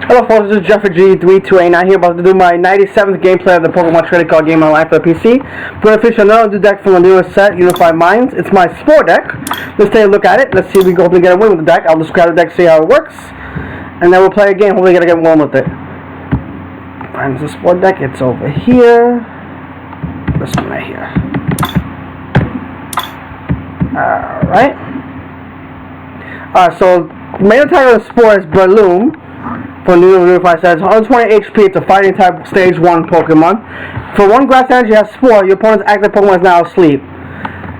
Hello folks, this is Jeffrey G3289 here, about to do my 97th gameplay of the Pokemon Trading Card Game online for the PC. We're going to feature another new deck from the newest set, Unified Minds. It's my Spore deck. Let's take a look at it. Let's see if we can hopefully get a win with the deck. I'll describe the deck, see how it works, and then we'll play a game. Hopefully get warm with it. Find the Spore deck. It's over here. This one right here. Alright. So the main attack of the Spore is Breloom. For new Unified says 120 HP, it's a fighting type stage 1 Pokemon. For 1 grass energy has Spore, your opponent's active Pokemon is now asleep.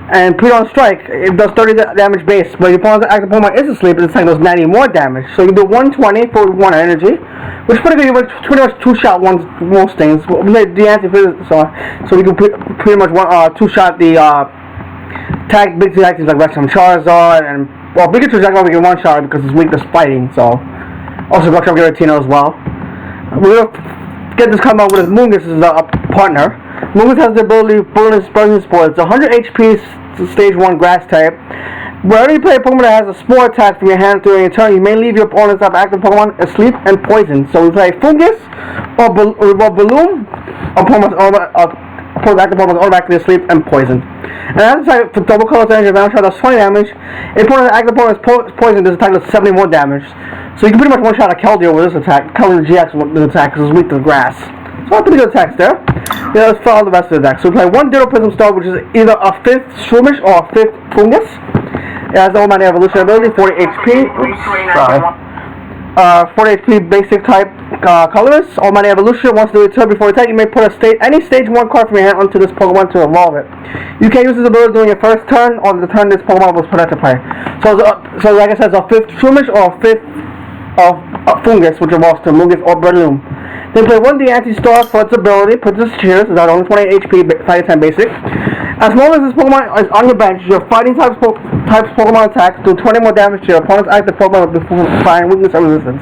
And put on strike, it does 30 damage base, but your opponent's active Pokemon is asleep, this time does 90 more damage. So you do 120 for 1 energy, which is pretty good. You pretty much 2-shot most things. We made the so we can pretty much 2-shot the tag big attacks like Rescue Charizard, and well, Pikachu's not going to get 1-shot because it's weak to fighting, so. Also, Rockshop Giratina as well. We'll get this combo with Mungus as a partner. Mungus has the ability to bonus Spore. It's 100 HP stage 1 grass type. Whenever you play a Pokemon that has a Spore attack from your hand during your turn, you may leave your opponent's active Pokemon asleep and poisoned. So we play Fungus or Balloon. Opponent's active Pokemon is automatically asleep and poisoned. And as a type for double color energy, Valentine does 20 damage. If opponent's active Pokemon is poisoned, this attack does 70 more damage. So you can pretty much one-shot a Keldeo with this attack. Keldeo GX with this attack because it's weak to the grass. So pretty good attacks there. Yeah, let's follow the rest of the deck. So we play 1 Ditto Prism Star, which is either a 5th Shroomish or a 5th Fungus. It has the Almighty Evolution ability, 40 HP. Oops, sorry. 40 HP basic type colorless. Almighty Evolution. Once the return before attack, you may put any stage 1 card from your hand onto this Pokemon to evolve it. You can use this ability during your first turn or the turn this Pokemon was put into play. So like I said, it's a 5th Shroomish or a 5th of Fungus, which evolves to Mungus or Breloom. Then play 1 the Anti-Star for its ability, Princess Cheers, is at only 20 HP, fighting type basic. As long as this Pokemon is on your bench, your fighting types Pokemon attacks do 20 more damage to your opponent's active Pokemon with fire, weakness, or resistance.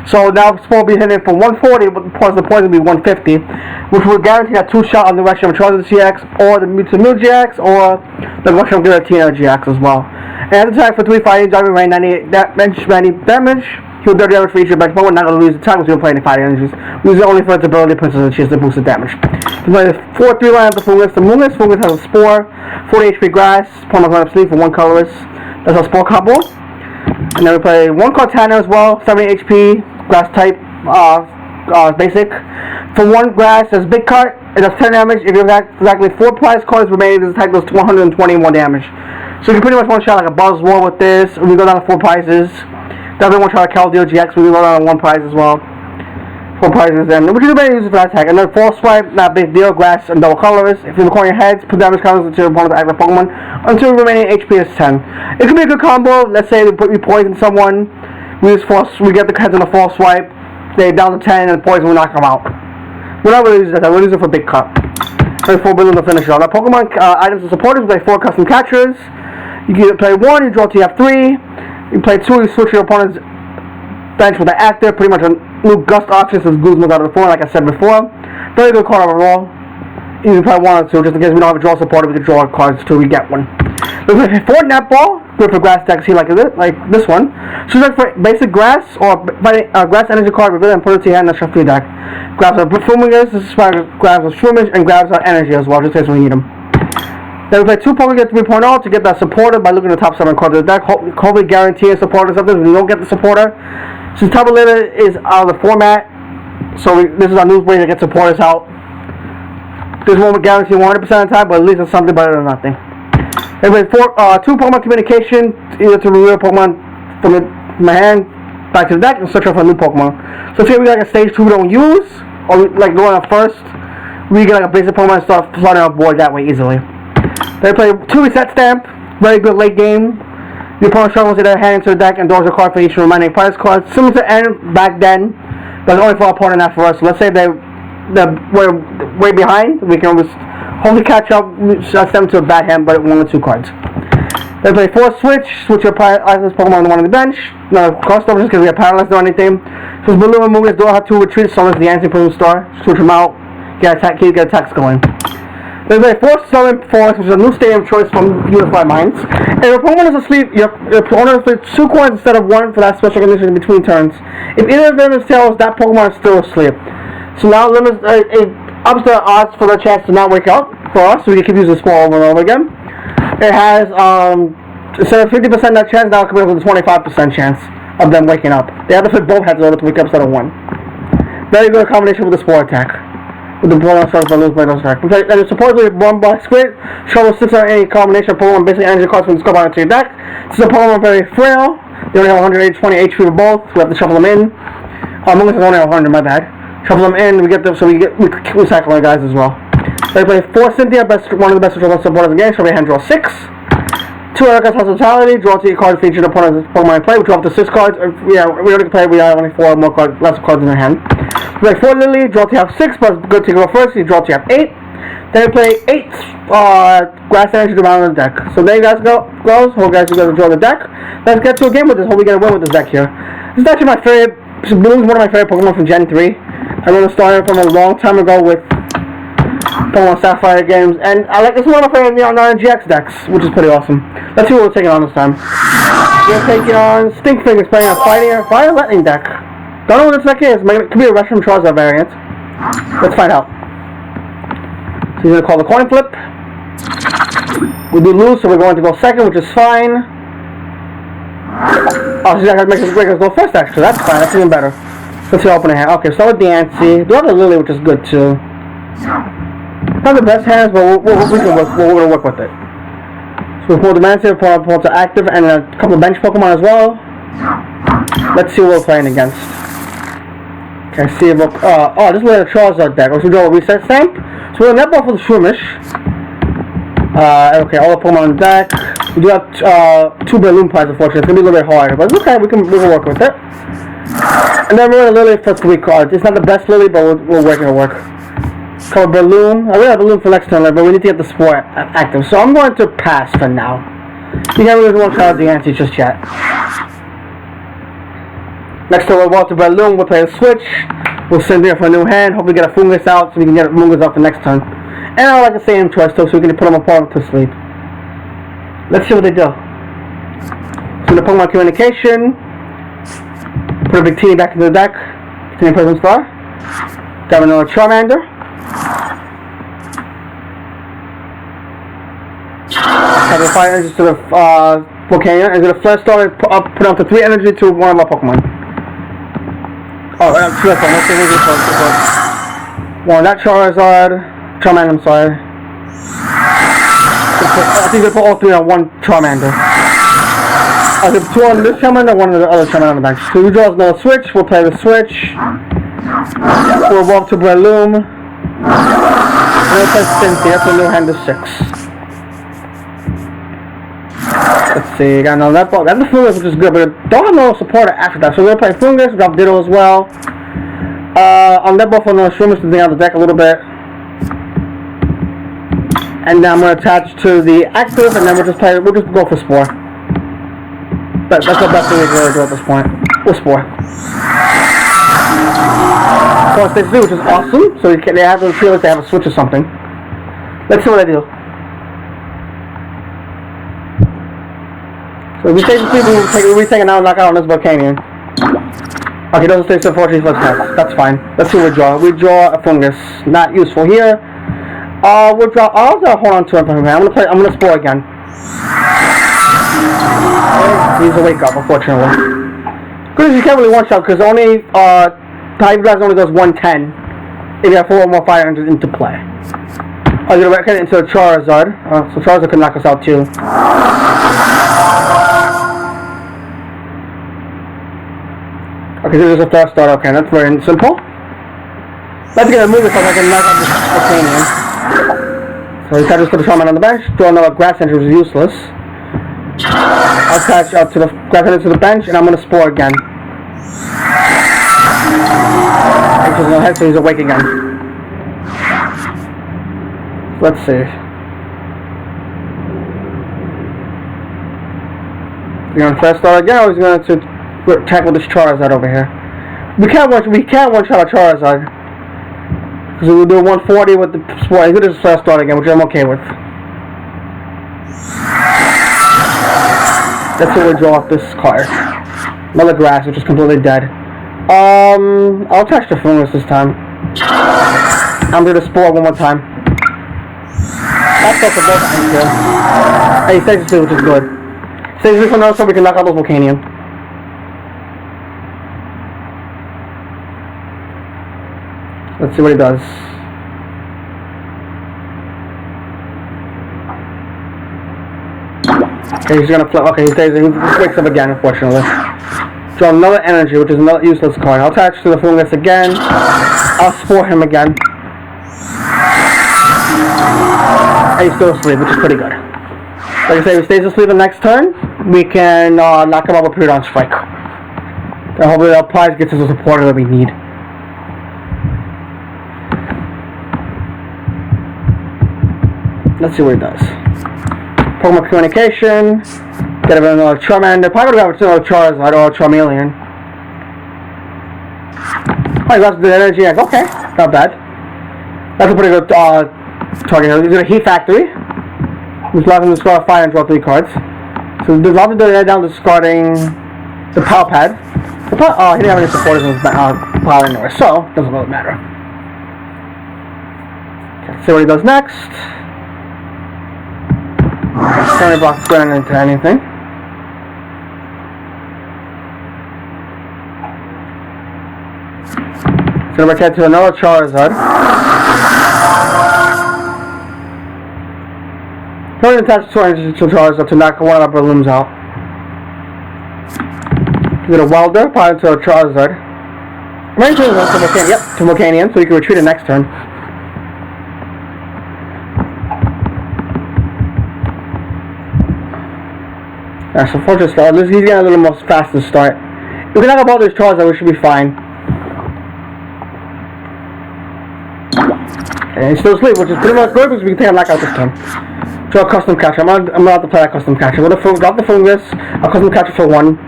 So now Spore will be hitting for 140, but plus the poison will be 150, which will guarantee a 2-shot on the Rescue Charizard GX, or the Mewtwo GX, or the Rescue Giratina GX as well. And attack for 3 fighting, driving range, 90 damage. He'll 30 damage for each of your bench Pokemon, not going to lose attack because you don't play any fighting energies. Use it only for its ability, Princess Cheers, to boost the damage. You play the 4-3 line of the Fungus. The Mungus has a Spore, 40 HP grass, Pokemon going up sleep for 1 colorless. That's a Spore combo. And then we play 1 Cortana as well, 70 HP, grass type, basic. For 1 grass, there's Big Cut, it does 10 damage. If you have exactly 4 prize cards remaining, this attack does 120 more damage. So you can pretty much one-shot like a Buzzwole with this, or we go down to 4 prizes. Definitely one-shot a Keldeo GX, we go down to 1 prize as well. 4 prizes, and we can use it for that attack. And then False Swipe, not big deal, grass and double colors. If you record your heads, put damage counters into your opponent's active Pokemon until the remaining HP is 10. It could be a good combo. Let's say we poison someone, we get the heads on the False Swipe, they down to 10, and the poison will knock them out. We're not really using that, we'll use it for Big Cut. And 4 billion to finish it off. Now, Pokemon items and supporters, we play 4 custom catchers. You can play 1, you draw till you have 3. You play 2, you switch your opponent's bench with an active, pretty much a new Gust option since Guzma's out of the form, like I said before. Very good card overall. You can play 1 or 2, just in case we don't have a draw supporter, we can draw cards till we get one. We play 4 Netball, good for grass decks here like this one. Choose like for basic grass or grass energy card, reveal it and put it to your hand and shuffle your deck. Grabs are Fumigus, this is grabs are Shroomish, and grabs are energy as well, just in case we need them. Then we play 2 Pokemon 3.0 to get that supporter by looking at the top 7 cards of the deck. Hopefully guarantee a supporter or something. If we don't get the supporter, since Tapu Lele is out of the format, so this is our new way to get supporters out. This won't guarantee 100% of the time, but at least it's something better than nothing. Then we play 2 Pokemon Communication, either to reveal Pokemon from my hand back to the deck and search for a new Pokemon. So say we got like a stage 2 we don't use, or like going up first, we get like a basic Pokemon and start flooding our board that way easily. They play 2 Reset Stamp, very good late game. Your opponent shuffles their hand into the deck and draws a card for each remaining prize card. Similar to N back then, but only for our opponent, not for us. So let's say they're way behind, we can always hopefully catch up, send them to a bad hand, but 1 or 2 cards. They play 4 switch your Pokemon on the one on the bench. No crossover just because we have paralyzed or anything. So Balloon and Mungus don't have 2 retreats, so unless the Anti-Prism Star, switch them out, get attacks going. There's a Force Summon Performance, which is a new stadium choice from Unified Minds. If your opponent is asleep, your opponent plays 2 coins instead of 1 for that special condition in between turns. If either of them is tails, that Pokemon is still asleep. So now limits it ups the odds for the chance to not wake up for us, so we can keep using Spore over and over again. It has instead of 50% that chance, now it comes up with a 25% chance of them waking up. They have to fit both heads in order to wake up instead of 1. Very good combination with the Spore attack. With the Blood Stars by Lose by those attack. Okay, and it's supposedly 1 box squid. Shovel 6 or any combination of Pokemon basic energy cards from the scope onto your deck. This is a Pokemon very frail. They only have 120 HP for both. We have to shuffle them in. Mungus is only 100, my bad. Shuffle them in, we get so we recycle our guys as well. They play 4 Cynthia, one of the best control supporters in the game, so we hand draw 6. 2 Erica's Hospitality, draw 2 cards featured opponent's Pokemon in play. We draw up to 6 cards. We already play, we have only 4 more cards, less cards in our hand. We play 4 Lily, draw to have 6, but good to go first, you draw to have 8. Then we play 8 Grass Energy to round the deck. So there you guys goes. Hope you guys enjoy the deck. Let's get to a game with this. Hope we get a win with this deck here. This is actually my favorite. Bloom's one of my favorite Pokemon from Gen 3. I remember starting from a long time ago with Pokemon Sapphire games, and I like this one of my favorite GX decks, which is pretty awesome. Let's see what we're taking on this time. We're taking on Stinkfingers, playing a Fire Lightning deck. Don't know what this deck is. It could be a Reshiram Charizard variant. Let's find out. So he's going to call the coin flip. We do lose, so we're going to go second, which is fine. Oh, she's going to make us go first, actually. That's fine. That's even better. Let's see, open a hand. Okay, start with Diancie. Do have the Lily, which is good too. Not the best hands, but we're going to work with it. So we pull Diancie, pull to active, and a couple of bench Pokemon as well. Let's see what we're playing against. Okay, see if this is a Charizard deck. So we do a reset stamp. So we're going to net ball for the Shroomish. Okay, all the Pokemon on the deck. We do have 2 Breloom Pies, unfortunately. It's going to be a little bit harder, but it's okay. We can work with it. And then we're going to Lily for 3 cards. It's not the best Lily, but we're making it work. Called Breloom. I really have Breloom for next turn, but we need to get the Spore active. So I'm going to pass for now. You can't really want to try out the Diancie just yet. Next turn we'll walk to Breloom. We'll play a switch. We'll send there for a new hand. Hope we get a Fungus out so we can get Fungus out for next turn. And I like the same choice too, so we can put them apart to sleep. Let's see what they do. So the Pokemon Communication. Put a big Victini back into the deck. Victini Prism Star. Got another Charmander. Have a Fire Energy to the Volcano. And going to Flare Star and put up to 3 energy to one of our Pokemon. Oh, let's see one, that Charizard. Charmander, I'm sorry. I think they put all 3 on one Charmander. I think 2 on this Charmander, 1 on the other Charmander on the bench. So we draw another switch, we'll play the switch. We'll evolve to Breloom. We'll play Cynthia, so new hand is 6. Let's see, got another net ball. That's the Fungus, which is good, but I don't have no supporter after that. So we're going to play Fungus, drop Ditto as well. On net ball for another Shroomish to dig out the deck a little bit. And then I'm going to attach to the active, and then we'll just go for Spore. That's the best thing we can really do at this point. We'll Spore. Spore stage 2, which is awesome. So they have to feel like they have a switch or something. Let's see what I do. So if we stage 3, we'll take an out and knock out on this Volcanion. Okay, doesn't stage 2, unfortunately, let's pass. That's fine. Let's see what we draw. We draw a Fungus. Not useful here. We'll draw. I'll hold on to it for him. I'm gonna Spore again. He's a wake up, unfortunately. Because you can't really one shot because only Type Glass only does 110 if you have 4 more Fire Engines into play. I'm gonna reckon into a Charizard. So Charizard can knock us out too. Okay, this is a fast start. Okay, that's very simple. Let's get a move so I can knock out this Volcanion. So he catches to the Charmander on the bench. Throw another Grass Energy, which is useless. I'll attach up to the Grass Energy to the bench, and I'm going to Spore again. So he's awake again. Let's see. He's going to fast start again, or he's going to attack with this Charizard over here. We can't one shot a Charizard. Because we'll do 140 with the sport. He's going to just start again, which I'm okay with. That's what we draw off this card. Another grass, which is completely dead. I'll touch the fungus this time. I'm going to sport one more time. That's also both ends here. Hey, he stays asleep, which is good. Stays asleep for now so we can knock out those Volcanion. Let's see what he does. Okay, he's gonna flip. Okay, he wakes up again, unfortunately. Draw another energy, which is another useless card. I'll attach to the fungus again. I'll spore him again. And he's still asleep, which is pretty good. Like I say, if he stays asleep the next turn, we can knock him out with Periodon Strike. And hopefully our prize gets us the supporter that we need. Let's see what he does. Pokemon Communication. Get another Charmander. Probably have another Charizard or Charmeleon. Oh, he lost the energy. Like, okay, not bad. That's a pretty good target. He's in a Heat Factory. He's allowed him to discard 5 and draw 3 cards. So there's lots of doing down discarding the Power Pad. He didn't have any supporters in his pile anyway, so it doesn't really matter. Okay, let's see what he does next. Current box going into anything. It's going to rotate to another Charizard. Going to attach 2 energies to Charizard to knock one of our balloons out. He's going to Welder, pilot to a Charizard. Range to Volcanion. Yep, to Volcanion, so he can retreat it next turn. Alright, so Fortress start. He's getting a little more faster start. If we can knock out all these Charizard, we should be fine. And he's still asleep, which is pretty much good because we can take a knockout this time. Draw a custom catcher. I'm allowed to play that custom catcher. We'll drop the fungus, a custom catcher for 1.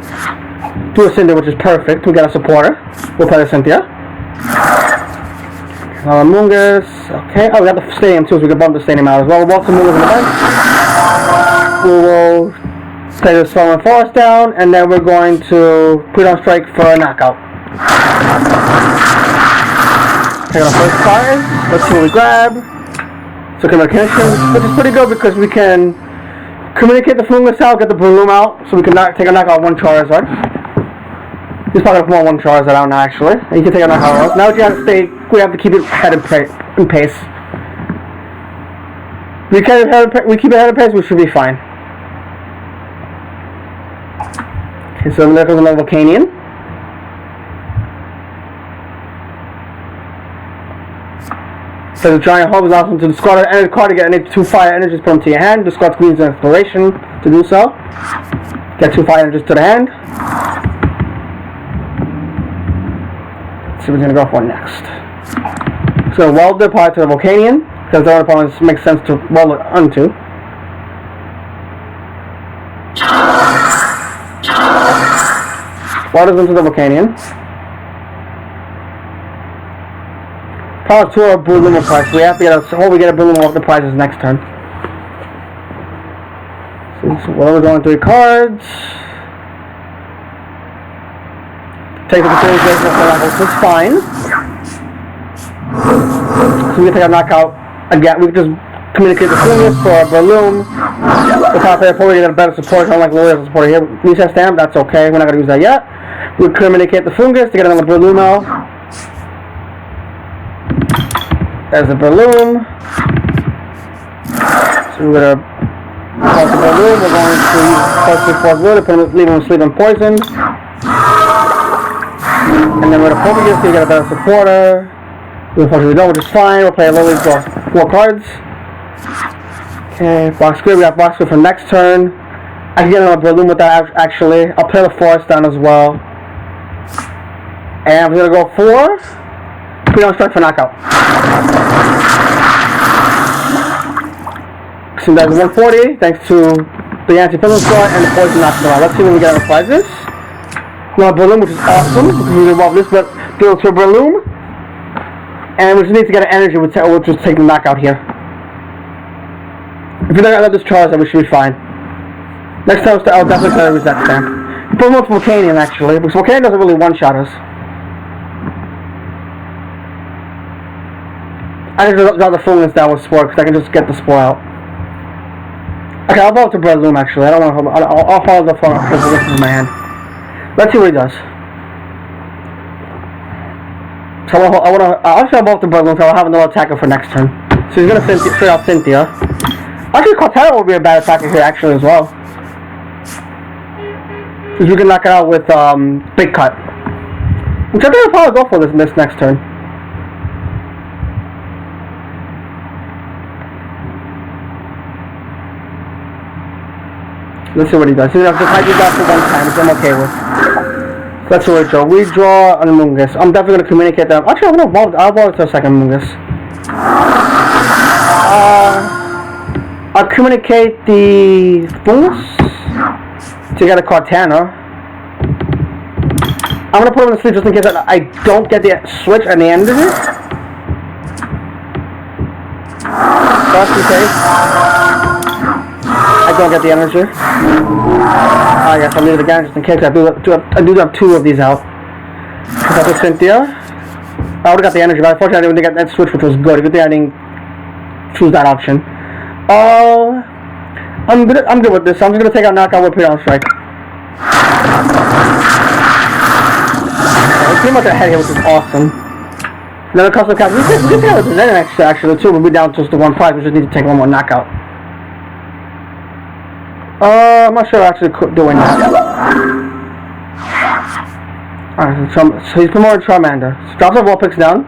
Do a Cynthia, which is perfect. We got a supporter. We'll play the Cynthia. Mungus. Okay. Oh, we got the stadium too, so we can bump the stadium out as well. We'll walk some Mungus in the bench. We will play the Swollen Forest down, and then we're going to put on Strike for a knockout. Take our first card. Let's see what we grab. So Communication, which is pretty good because we can communicate the fungus out, get the Breloom out, so we can take a knockout 1 Charizard. He's probably gonna come on 1 Charizard out now, actually. And you can take a knockout out. Now we have to keep it ahead in pace. We keep it ahead in pace, we should be fine. Okay, so there goes another Volcanion. So the Giant Hope is awesome to discard an card to get any 2 fire energies put into your hand. Discard Queen's Inspiration to do so. Get 2 fire energies to the hand. Let's see what we're going to go for next. So Weld the part to the Volcanion, because the other opponents makes sense to roll it onto. Waters into the Volcanion. Power 2 or Breloom price. We have to get a Breloom off the prizes next turn. So we're going 3 cards. Take the consideration of the levels. It's fine. So we can take a knockout again. We can just communicate the fungus for a Breloom. The top player probably get a better support, unlike Loria's support here. Reset stamp, that's okay. We're not going to use that yet. We'll communicate the fungus to get another Breloom out. There's the Breloom. So we're going to toss the Breloom. We're going to use +4 blue to leave him asleep and poisoned. And then we're going to focus so you get a better supporter. Unfortunately, we don't, which is fine. We'll play a Lily, draw 4 cards. Okay, Box Grid. We got Box Grid for next turn. I can get another Breloom with that actually. I'll play the Forest down as well. And we're going to go for Periodon Strike for knockout. So that's 140, thanks to the anti-pillow score and the poison knocks it out. Let's see when we get our prizes. We have Breloom, which is awesome, because we evolve this, but build to Breloom. And we just need to get an energy, we'll just take the knockout here. If you don't let this Charizard, we should be fine. Next time, I'll definitely use that stamp. Put more Volcanion actually, because Volcanion doesn't really one-shot us. I just got the fullness down with Spore, because I can just get the Spore out. Okay, I'll go to Breloom actually. I don't want to. I'll hold the phone because this is my hand. Let's see what he does. So I'll actually go to Breloom, so I'll have another attacker for next turn. So he's gonna straight out Cynthia. Actually, Cortana will be a bad attacker here actually as well. Because we can knock it out with Big Cut. Which I think I'll probably go for this next turn. Let's see what he does. He's gonna just do that for one time, which I'm okay with. So let's see what we draw. We draw an Amoonguss. I'm definitely gonna communicate that. Actually, I'm gonna evolve. I'll evolve to a second Amoonguss. I'll communicate the Fungus to get a Cortana. I'm gonna put him in sleep just in case I don't get the switch at the end of it. Just in case I don't get the energy. I guess I'll leave it again just in case I do have two of these out. I put Cynthia. I would've got the energy, but unfortunately I didn't get that switch, which was good. Good thing I didn't choose that option. I'm good with this. I'm just gonna take out Knockout with Pre-Down Strike. We're pretty much ahead here, which is awesome. Another custom cap. We just got the next actually too. We'll be down just to 1 prize. We just need to take one more knockout. I'm not sure actually doing that. Alright, so he's promoting Charmander. So drops our Vulpix down.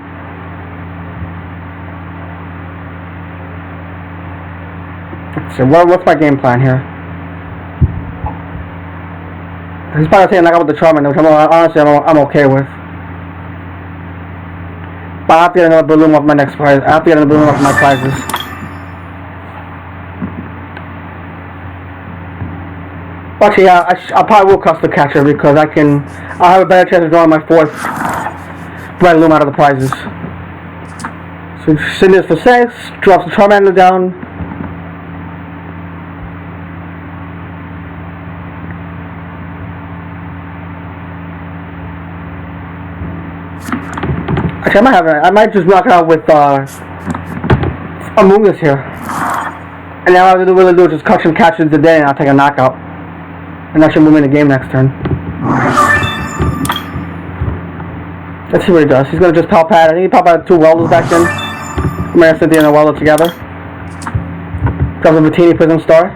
Let's see, what's my game plan here? He's probably saying knockout with the Charmander, which honestly I'm okay with. But I have to get another balloon off my next prize. I have to get another balloon off my prizes. Actually, yeah, I probably will custom catcher because I'll have a better chance of drawing my 4th Breloom out of the prizes. So send this for 6, drops the Charmander down. Actually, I might just knock it out with Amoonguss here. And now all I have to really do is just custom catch it today and I'll take a knockout. And that should move in the game next turn. Let's see what he does. He's gonna just Palpad. I think he Palpad 2 Welders back then. I'm gonna sit there and a Welder together. Drops a Victini Prism Star.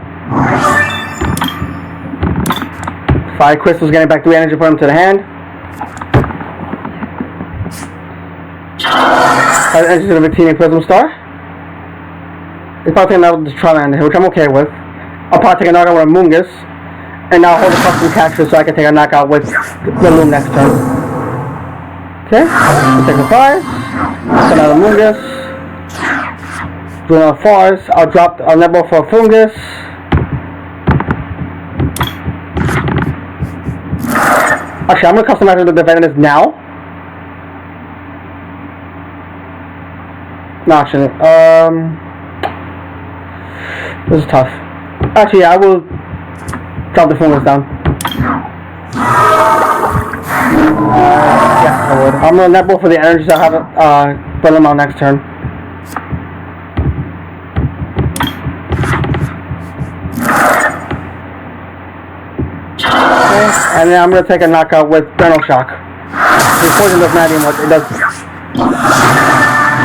5 crystals getting back 3 energy for him to the hand. 5 energy to the Victini Prism Star. He's probably taking out with the Charmander, which I'm okay with. I'll probably take a knockout with Amoonguss. And now hold the custom catcher so I can take a knockout with Breloom next turn. Okay, we'll take a 5. Send out Amoonguss. Do another 4s. I'll drop a Nebo for a Fungus. Actually, I'm going to custom match the defenders now. No, actually, this is tough. Actually, yeah, I will drop the Fungus down. Yeah, I would. I'm going to Nebo for the energy so I'll have Breloom out next turn. And then I'm going to take a knockout with Brenno Shock. The poison does not even much, it does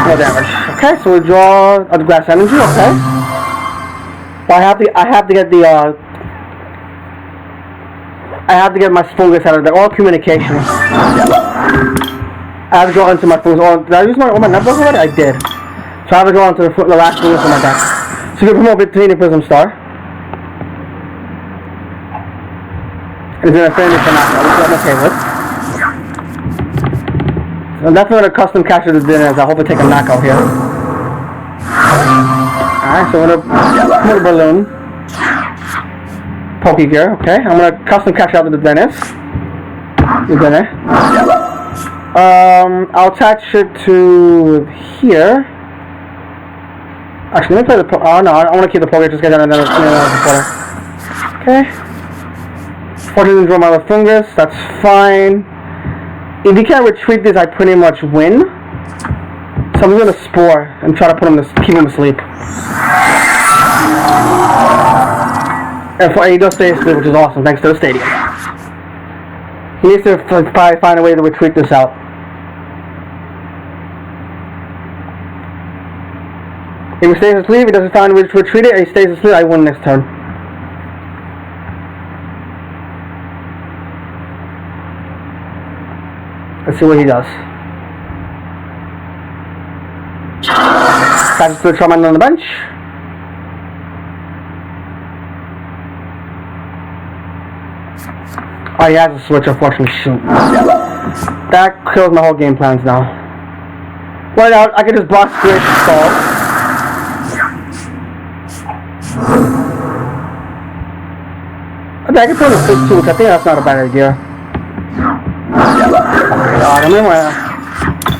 no damage. Okay, so we draw a Grass Energy, okay. But I have to get my Fungus out of there, or communication. I have to draw into my Fungus, or did I use all my Nebula already? I did. So I have to draw into the last Fungus in my deck. So you can promote Victini Prism Star. He's going to finish the knockout, which I'm okay with. So I'm definitely going to custom capture the dinners. I hope I take a knockout here. Alright, so I'm going to put a balloon. Pokegear, okay. I'm going to custom capture out the dinners. The dinner. I'll attach it to here. Actually, let me play the. Oh no, I want to keep the poker just get another portal. Okay. Fortunately, draw my left fingers. That's fine. If you can't retreat this, I pretty much win. So I'm gonna spore and try to put him to keep him asleep. And he does stay asleep, which is awesome, thanks to the stadium. He needs to probably find a way to retreat this out. If he stays asleep, he doesn't find a way to retreat it, and he stays asleep, I win next turn. Let's see what he does. Passes to the Charmander on the bench. Oh, he has a switch, unfortunately. Shoot. That kills my whole game plans now. Well, now I can just block straight stall. I can put a switch too, which I think that's not a bad idea. God, I'm in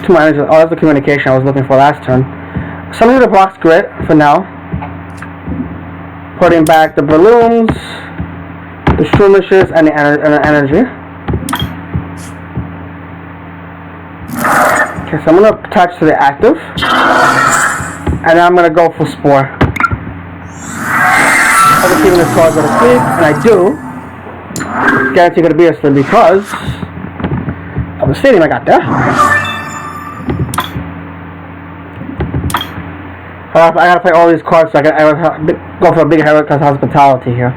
too much energy. Oh, that's the communication I was looking for last turn. So I'm going to block grit for now. Putting back the balloons, the skirmishes, and the energy. Okay, so I'm going to attach to the active. And I'm going to go for spore. I'm keeping this card go to sleep, and I do. Guarantee going to be asleep because of the stadium I got there. I gotta play all these cards so I can go for a big Heracles Hospitality here.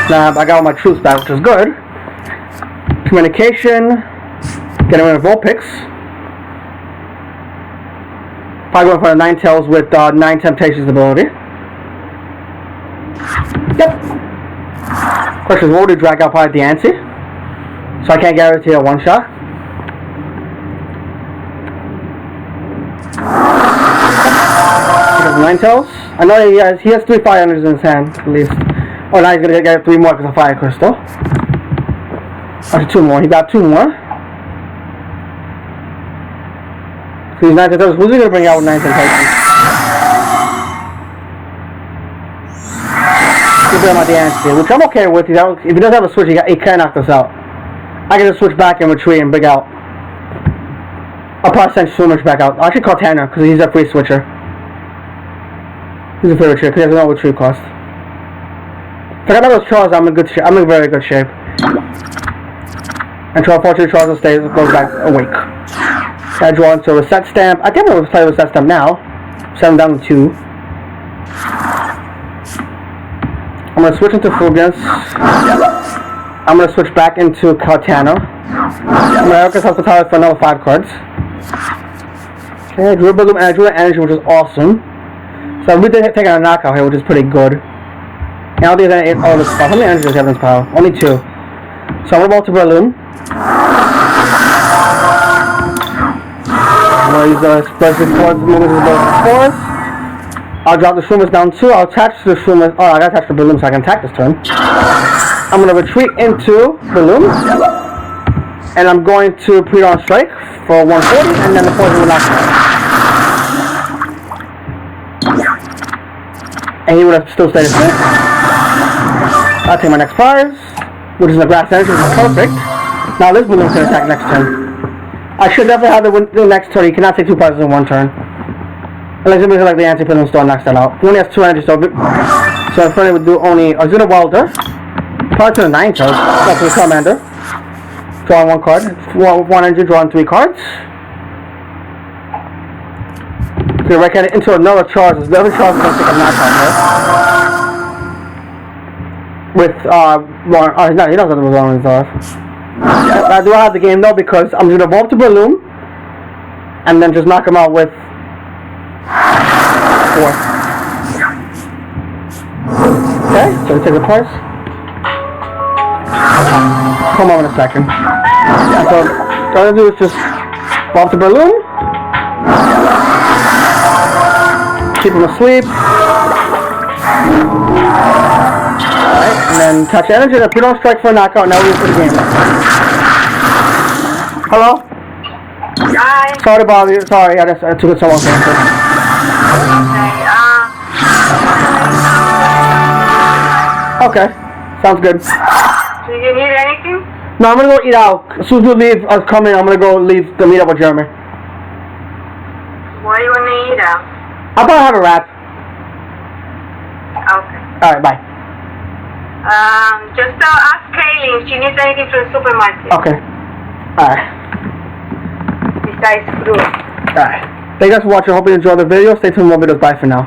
Now I got all my troops back, which is good. Communication, getting rid of Vulpix. Probably going for a Ninetales with 9 Temptations ability. Yep. Question is, what would you drag out probably Diancie? So I can't guarantee a one-shot. Ninetales. I know he has 3 fire energies in his hand, at least. Oh, now he's gonna get 3 more because of Fire Crystal. Actually, 2 more. He got 2 more. So he's 9 Temptations. Who's he gonna bring out with 9 Temptations? He's bring out the Diancie, which I'm okay with. If he does have a switch, he can knock this out. I can just switch back and retreat and bring out. I'll probably send Swimmerch back out. I'll actually call Tanner because he's a free switcher. He's a free retreat because he has no retreat cost. If I got those Charles, I'm in very good shape. And so unfortunately Charles will stay, goes back awake. So I draw into a reset stamp. I think I'm going to play a reset stamp now. 7 down to 2. I'm going to switch into Fulgence. I'm going to switch back into Kartana. I'm going to Heracles Hospitality for another 5 cards. Okay, I drew a Balloon and I drew an Energy, which is awesome. So I'm really taking a knockout here, which is pretty good. And I'll do that in all this stuff. How many energies does he have in his pile? Only 2. So I'm going to roll to Balloon. I'm going to use the explosive force, moving to the force. I'll drop the Shroomish down 2. I'll attach the Shroomish. Oh, I gotta attach the Balloon so I can attack this turn. I'm going to retreat into Balloon. And I'm going to pre-dawn strike for 140, and then the poison will knock me out. And he would have still stayed asleep. I'll take my next prize, which is a grass energy, which is perfect. Now this balloon can attack next turn. I should definitely have the next turn. He cannot take 2 prizes in 1 turn. Unless it makes like the anti-pillar store knocks that out. He only has 2 energies, so in front of it would do only Azuna Welder. Probably to the 9 turns. That's the Commander. Drawing 1 card. 1 energy, drawing 3 cards. So right at it into another Charizard. The other Charizard is going to take a knockout here. With, no, he doesn't have the Balloon off. I do have the game though because I'm going to evolve to Balloon. And then just knock him out with 4. Okay, so we take the prize. Come on in a second. Yeah, so what I'm going to do is just evolve to Balloon. Keep him asleep. Alright, And then touch energy, and if you don't strike for a knockout, now we're for the game. Hello? Hi. Sorry to bother you. Sorry, I took it so long to answer. Okay. Okay. Sounds good. Do you need anything? No, I'm gonna go eat out. As soon as we leave, us coming, I'm gonna go leave to meet up with Jeremy. What do you want to eat out? I'll probably have a wrap. Okay. Alright, bye. Just ask Kaylee if she needs anything from the supermarket. Okay. Alright. Besides fruit. Alright. Thank you guys for watching. Hope you enjoyed the video. Stay tuned for more videos. Bye for now.